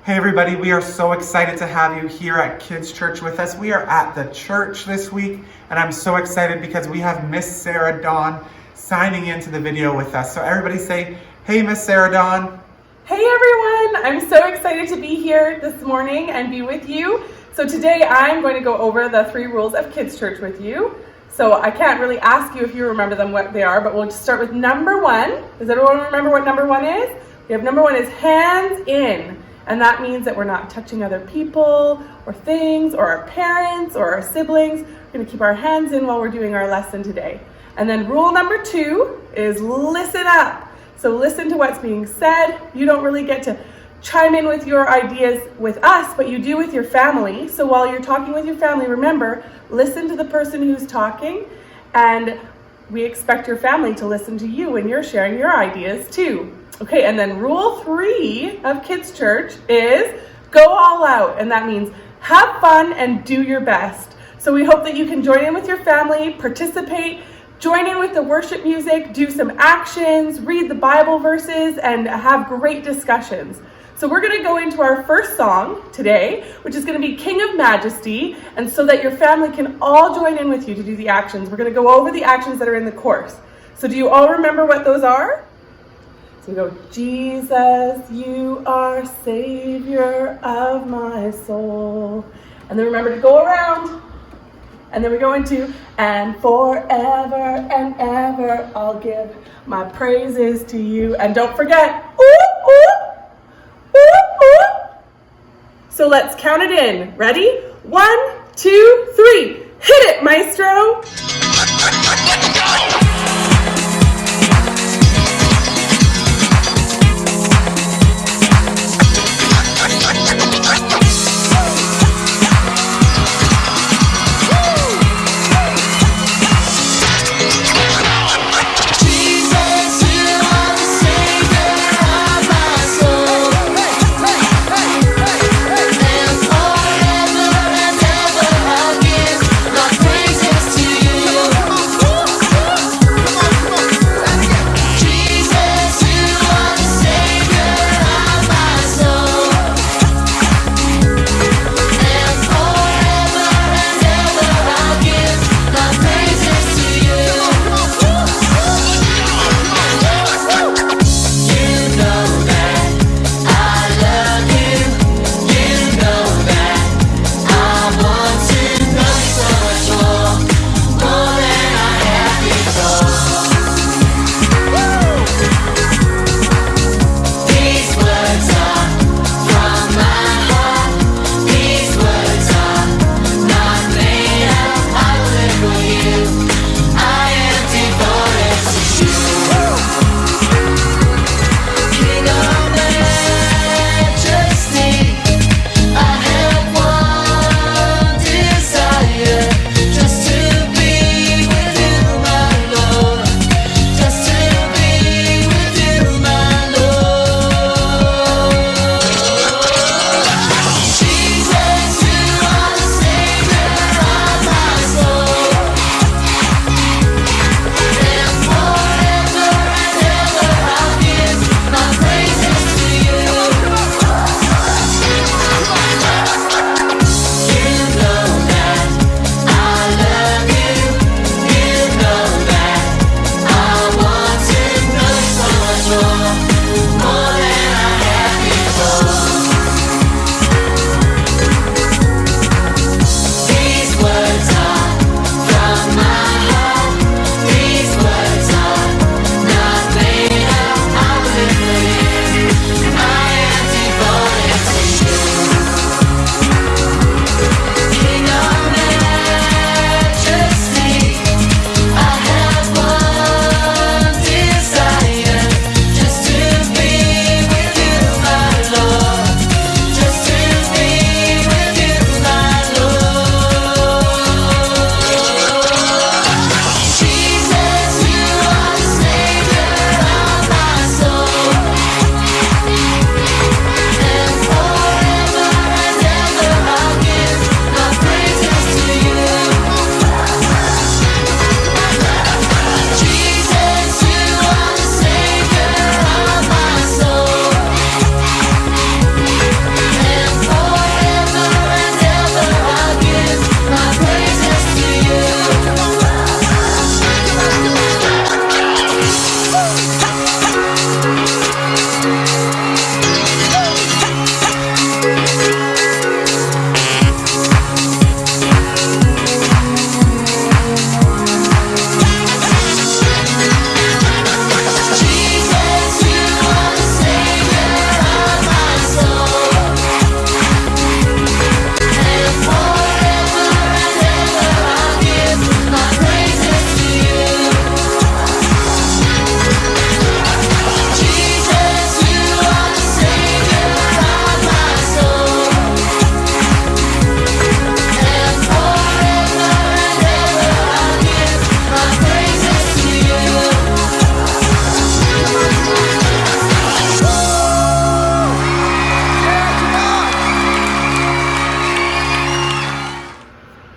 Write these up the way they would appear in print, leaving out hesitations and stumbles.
Hey everybody, we are so excited to have you here at Kids Church with us. We are at the church this week, and I'm so excited because we have Miss Sarah Dawn signing into the video with us. So everybody say, hey Miss Sarah Dawn. Hey everyone, I'm so excited to be here this morning and be with you. So today I'm going to go over the 3 rules of Kids Church with you. So I can't really ask you if you remember them, what they are, but we'll just start with number 1. Does everyone remember what number 1 is? We have number 1 is hands in. And that means that we're not touching other people or things or our parents or our siblings. We're going to keep our hands in while we're doing our lesson today. And then rule number 2 is listen up. So listen to what's being said. You don't really get to chime in with your ideas with us, but you do with your family. So while you're talking with your family, remember, listen to the person who's talking, and we expect your family to listen to you when you're sharing your ideas too. Okay, and then rule 3 of Kids Church is go all out, and that means have fun and do your best. So we hope that you can join in with your family, participate, join in with the worship music, do some actions, read the Bible verses, and have great discussions. So we're going to go into our first song today, which is going to be King of Majesty, and so that your family can all join in with you to do the actions. We're going to go over the actions that are in the course. So do you all remember what those are? So we go, Jesus, you are Savior of my soul. And then remember to go around. And then we go into, and forever and ever I'll give my praises to you. And don't forget, ooh, ooh, ooh, ooh. So let's count it in. Ready? 1, 2, 3. Hit it, maestro. Let's go!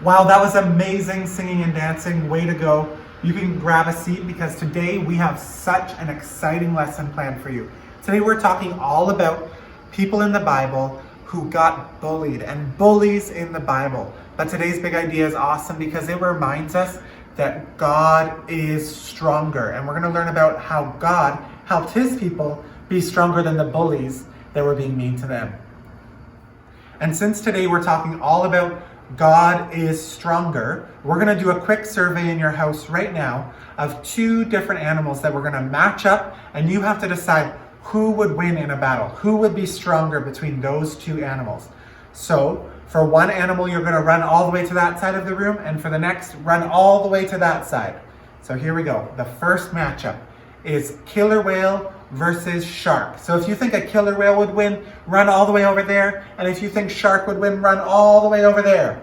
Wow, that was amazing singing and dancing. Way to go. You can grab a seat because today we have such an exciting lesson planned for you. Today we're talking all about people in the Bible who got bullied and bullies in the Bible. But today's big idea is awesome because it reminds us that God is stronger. And we're going to learn about how God helped his people be stronger than the bullies that were being mean to them. And since today we're talking all about God is stronger, we're going to do a quick survey in your house right now of 2 different animals that we're going to match up, and you have to decide who would win in a battle, who would be stronger between those 2 animals. So for one animal, you're going to run all the way to that side of the room, and for the next, run all the way to that side. So here we go. The first matchup is killer whale versus shark. So if you think a killer whale would win, run all the way over there. And if you think shark would win, run all the way over there.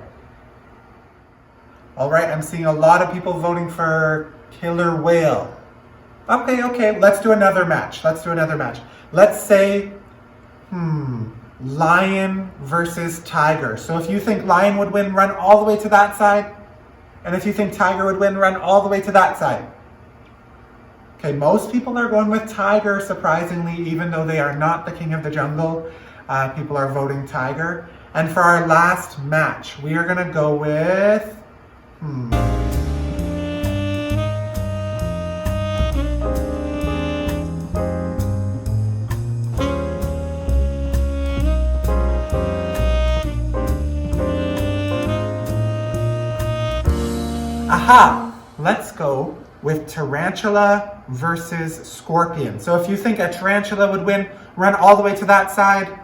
All right, I'm seeing a lot of people voting for killer whale. Okay, let's do another match. Let's say, lion versus tiger. So if you think lion would win, run all the way to that side. And if you think tiger would win, run all the way to that side. Okay, most people are going with tiger, surprisingly, even though they are not the king of the jungle. People are voting tiger. And for our last match, we are gonna go with, let's go with tarantula versus scorpion. So if you think a tarantula would win, run all the way to that side.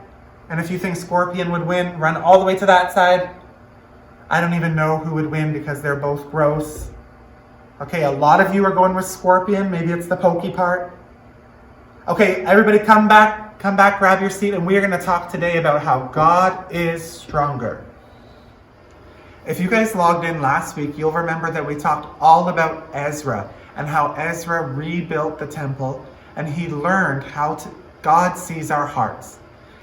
And if you think scorpion would win, run all the way to that side. I don't even know who would win because they're both gross. Okay, a lot of you are going with scorpion. Maybe it's the pokey part. Okay, everybody come back, grab your seat, and we are going to talk today about how God is stronger. If you guys logged in last week, you'll remember that we talked all about Ezra and how Ezra rebuilt the temple and he learned how God sees our hearts.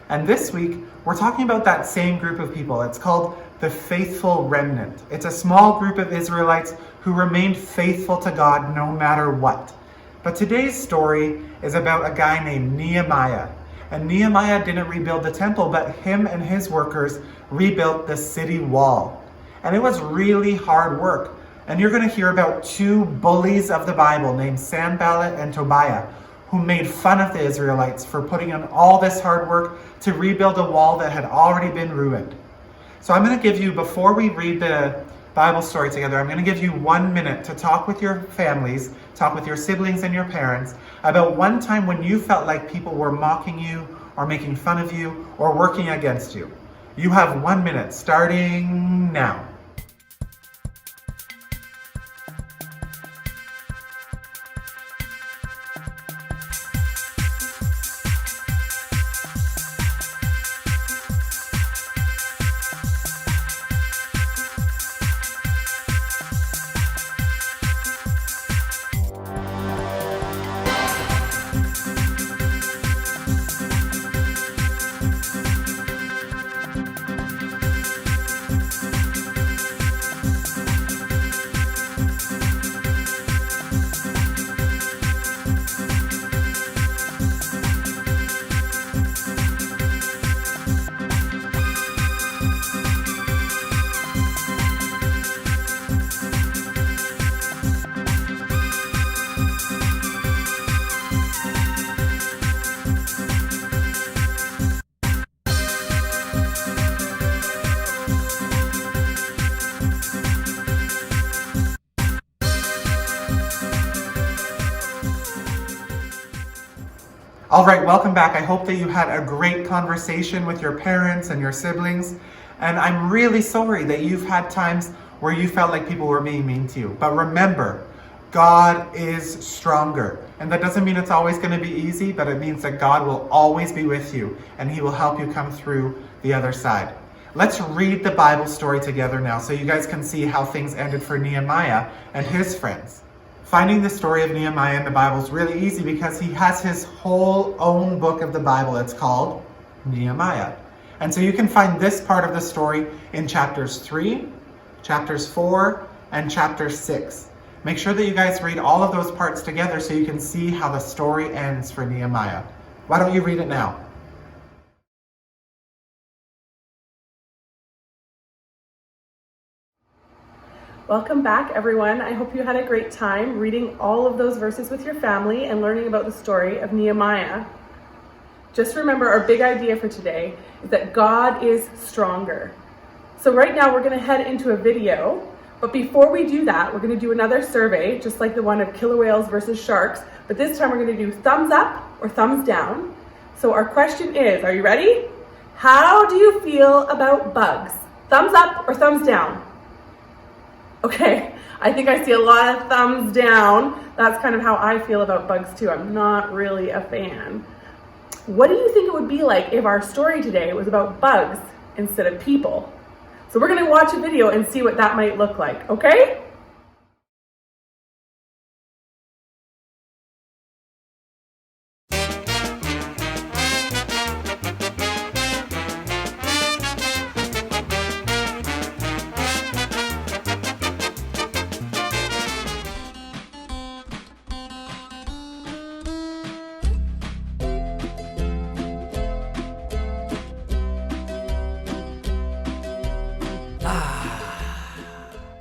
And this week, we're talking about that same group of people. It's called the faithful remnant. It's a small group of Israelites who remained faithful to God no matter what. But today's story is about a guy named Nehemiah. And Nehemiah didn't rebuild the temple, but him and his workers rebuilt the city wall. And it was really hard work. And you're going to hear about 2 bullies of the Bible named Sanballat and Tobiah, who made fun of the Israelites for putting in all this hard work to rebuild a wall that had already been ruined. So I'm going to give you, before we read the Bible story together, I'm going to give you 1 minute to talk with your families, talk with your siblings and your parents about one time when you felt like people were mocking you or making fun of you or working against you. You have 1 minute starting now. All right, welcome back. I hope that you had a great conversation with your parents and your siblings. And I'm really sorry that you've had times where you felt like people were being mean to you. But remember, God is stronger. And that doesn't mean it's always going to be easy, but it means that God will always be with you and he will help you come through the other side. Let's read the Bible story together now so you guys can see how things ended for Nehemiah and his friends. Finding the story of Nehemiah in the Bible is really easy because he has his whole own book of the Bible. It's called Nehemiah. And so you can find this part of the story in chapters 3, chapters 4, and chapter 6. Make sure that you guys read all of those parts together so you can see how the story ends for Nehemiah. Why don't you read it now? Welcome back, everyone. I hope you had a great time reading all of those verses with your family and learning about the story of Nehemiah. Just remember, our big idea for today is that God is stronger. So right now we're going to head into a video, but before we do that, we're going to do another survey, just like the one of killer whales versus sharks, but this time we're going to do thumbs up or thumbs down. So our question is, are you ready? How do you feel about bugs? Thumbs up or thumbs down? Okay, I think I see a lot of thumbs down. That's kind of how I feel about bugs too. I'm not really a fan. What do you think it would be like if our story today was about bugs instead of people? So we're going to watch a video and see what that might look like, okay?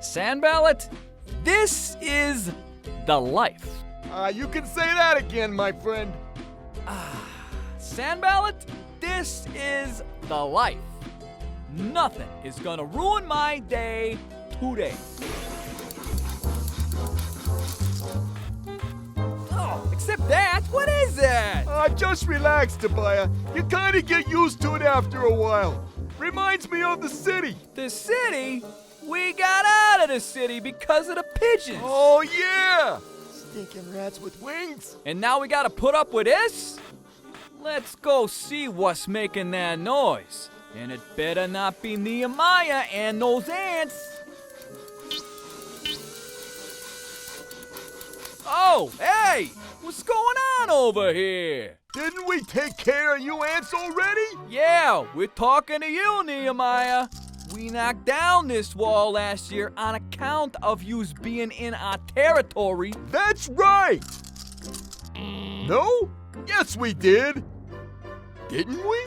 Sand ballot, this is the life. You can say that again, my friend. Sand ballot, this is the life. Nothing is gonna ruin my day today. Oh, except that, what is that? Just relax, Tobiah. You kinda get used to it after a while. Reminds me of the city. The city? We got out of the city because of the pigeons. Oh, yeah! Stinking rats with wings. And now we gotta put up with this? Let's go see what's making that noise. And it better not be Nehemiah and those ants. Oh, hey! What's going on over here? Didn't we take care of you ants already? Yeah, we're talking to you, Nehemiah. We knocked down this wall last year on account of yous being in our territory. That's right! No? Yes, we did. Didn't we?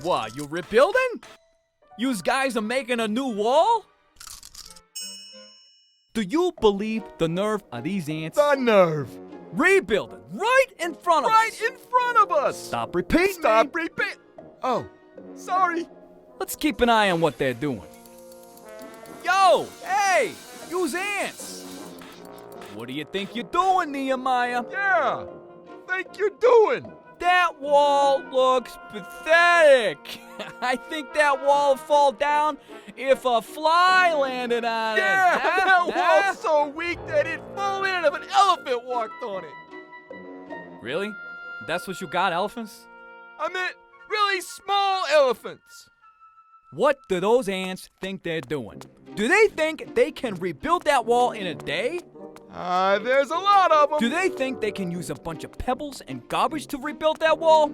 What, you rebuilding? Yous guys are making a new wall? Do you believe the nerve of these ants? The nerve. Rebuilding right in front of us. Right in front of us. Stop repeating. Stop repeating. Oh, sorry. Let's keep an eye on what they're doing. Yo, hey, yous ants. What do you think you're doing, Nehemiah? Yeah, think you're doing? That wall looks pathetic. I think that wall would fall down if a fly landed on Yeah, it. Huh? that Huh? wall's so weak that it'd fall in if an elephant walked on it. Really? That's what you got, elephants? I meant really small elephants. What do those ants think they're doing? Do they think they can rebuild that wall in a day? There's a lot of them. Do they think they can use a bunch of pebbles and garbage to rebuild that wall?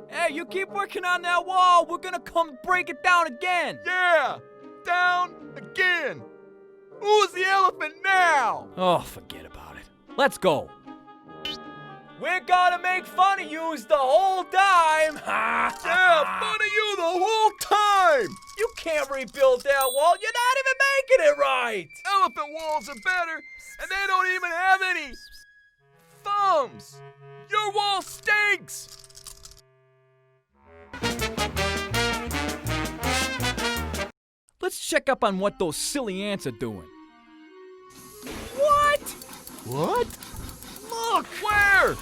Hey, you keep working on that wall, we're gonna come break it down again. Yeah, down again. Who's the elephant now? Oh, forget about it. Let's go. We're gonna make fun of yous the whole time. Yeah, fun of you the whole time. You can't rebuild that wall. You're not even making it right. Elephant walls are better, and they don't even have any thumbs. Your wall stinks. Let's check up on what those silly ants are doing. What? What? Look! Where?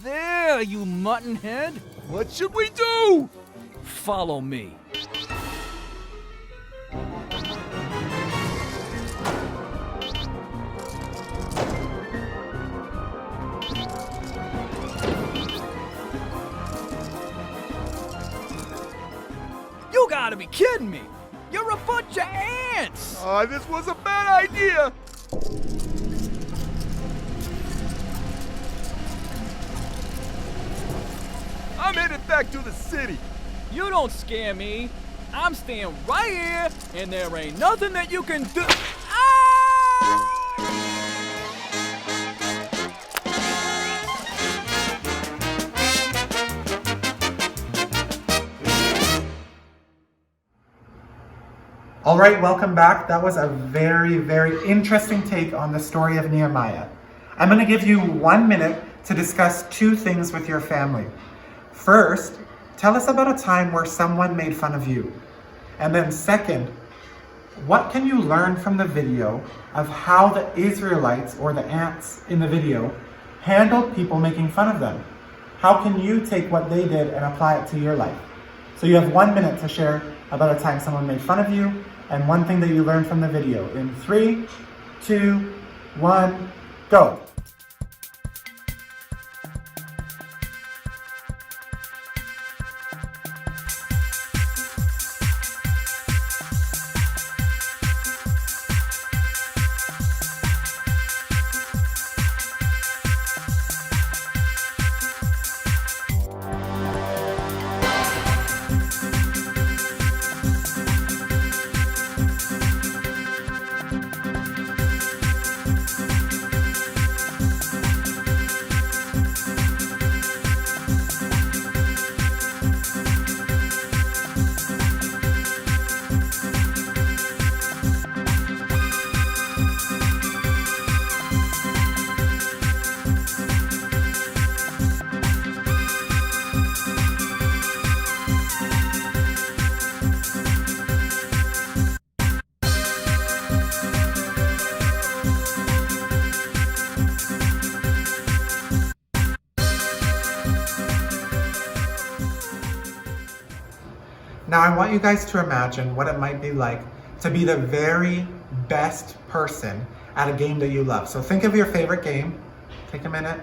There, you mutton head. What should we do? Follow me. You gotta be kidding me! You're a bunch of ants! This was a bad idea. I'm headed back to the city. You don't scare me. I'm staying right here, and there ain't nothing that you can do. Ah! All right, welcome back. That was a very, very interesting take on the story of Nehemiah. I'm going to give you 1 minute to discuss 2 things with your family. First, tell us about a time where someone made fun of you. And then second, what can you learn from the video of how the Israelites, or the ants in the video, handled people making fun of them? How can you take what they did and apply it to your life? So you have 1 minute to share about a time someone made fun of you and one thing that you learned from the video. In 3, 2, 1, go. Now I want you guys to imagine what it might be like to be the very best person at a game that you love. So think of your favorite game. Take a minute.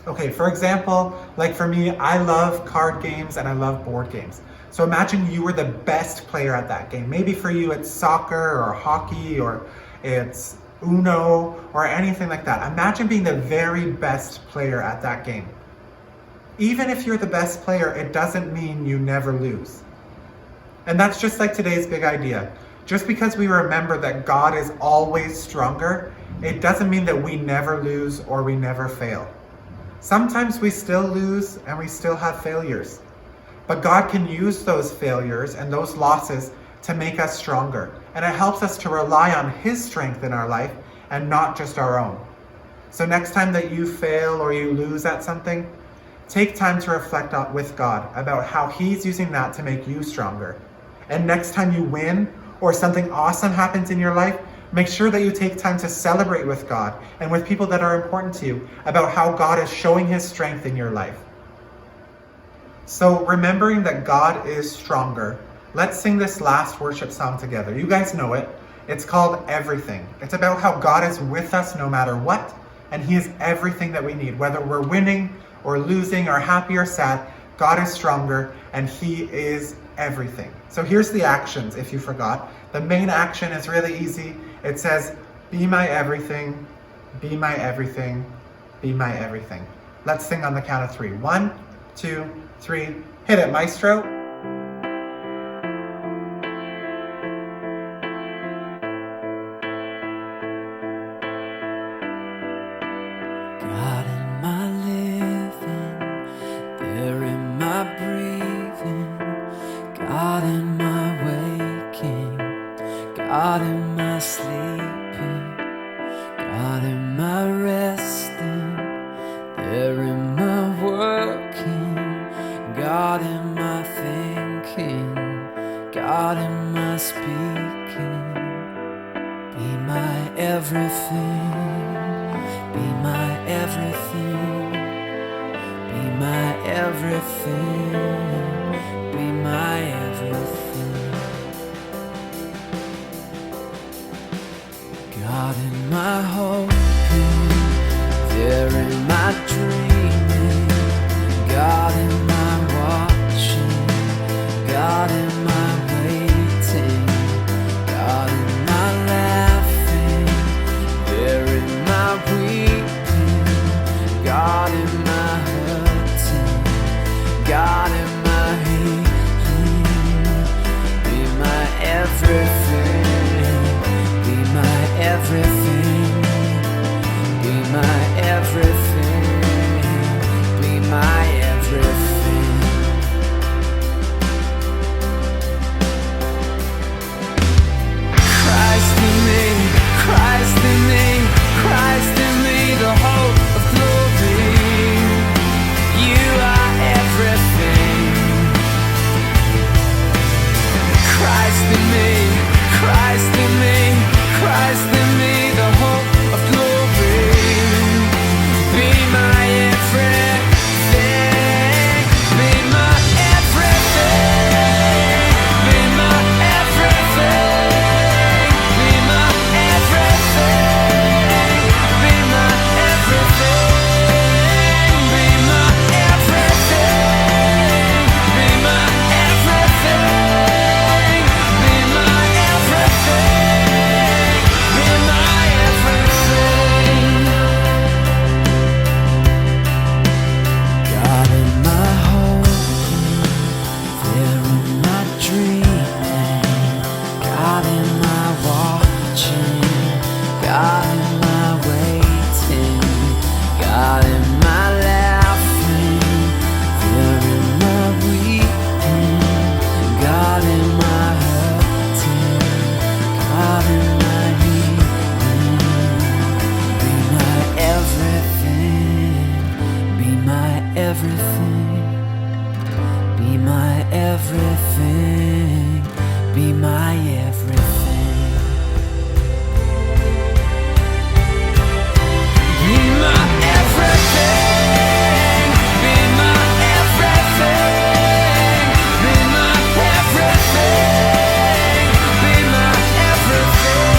Okay, for example, like for me, I love card games and I love board games. So imagine you were the best player at that game. Maybe for you it's soccer or hockey or it's Uno or anything like that. Imagine being the very best player at that game. Even if you're the best player, it doesn't mean you never lose. And that's just like today's big idea. Just because we remember that God is always stronger, it doesn't mean that we never lose or we never fail. Sometimes we still lose and we still have failures. But God can use those failures and those losses to make us stronger. And it helps us to rely on His strength in our life and not just our own. So next time that you fail or you lose at something, take time to reflect with God about how He's using that to make you stronger. And next time you win or something awesome happens in your life, make sure that you take time to celebrate with God and with people that are important to you about how God is showing His strength in your life. So remembering that God is stronger, let's sing this last worship song together. You guys know it. It's called Everything. It's about how God is with us no matter what, and He is everything that we need. Whether we're winning or losing or happy or sad, God is stronger and He is everything. So here's the actions if you forgot. The main action is really easy. It says, be my everything, be my everything, be my everything. Let's sing on the count of 3. 1, 2, 3. Hit it, maestro. God in my living, there in my breathing, God in my waking, God in my sleeping, God in my resting, there in my working, God in my thinking, God in my speaking. Be my everything. Be my everything, be my everything, be my everything. God in my hoping, there in my dreaming, God in my watching, God in my waiting, God in my laughing, there in my weeping, God in my hurting, God in my my everything, be my everything. Be my everything, be my everything, be my everything, be my everything,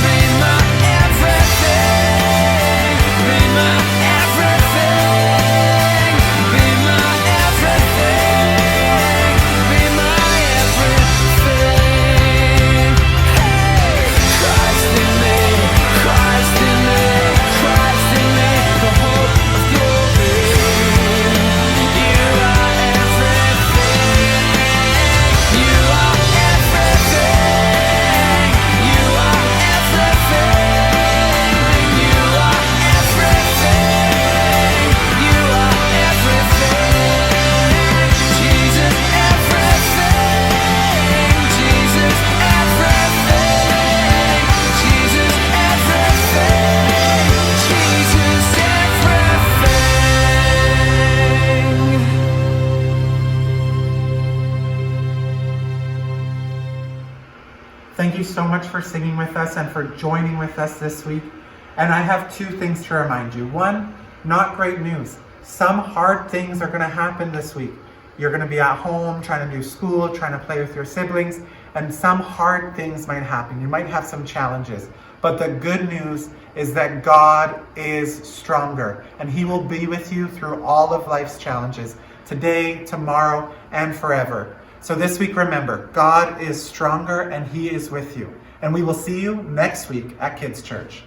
be my everything, be my everything, be my everything, be my everything. Hey, Christ in me, Christ in me, Christ in me, the hope of glory. You are everything. You are everything. You are everything. You are everything. You are everything. Jesus everything. Jesus everything. Jesus everything. Jesus everything. Thank you so much for singing with us and for joining with us this week. And I have two things to remind you. One, not great news. Some hard things are going to happen this week. You're going to be at home trying to do school, trying to play with your siblings, and some hard things might happen. You might have some challenges. But the good news is that God is stronger, and He will be with you through all of life's challenges, today, tomorrow, and forever. So this week, remember, God is stronger and He is with you. And we will see you next week at Kids Church.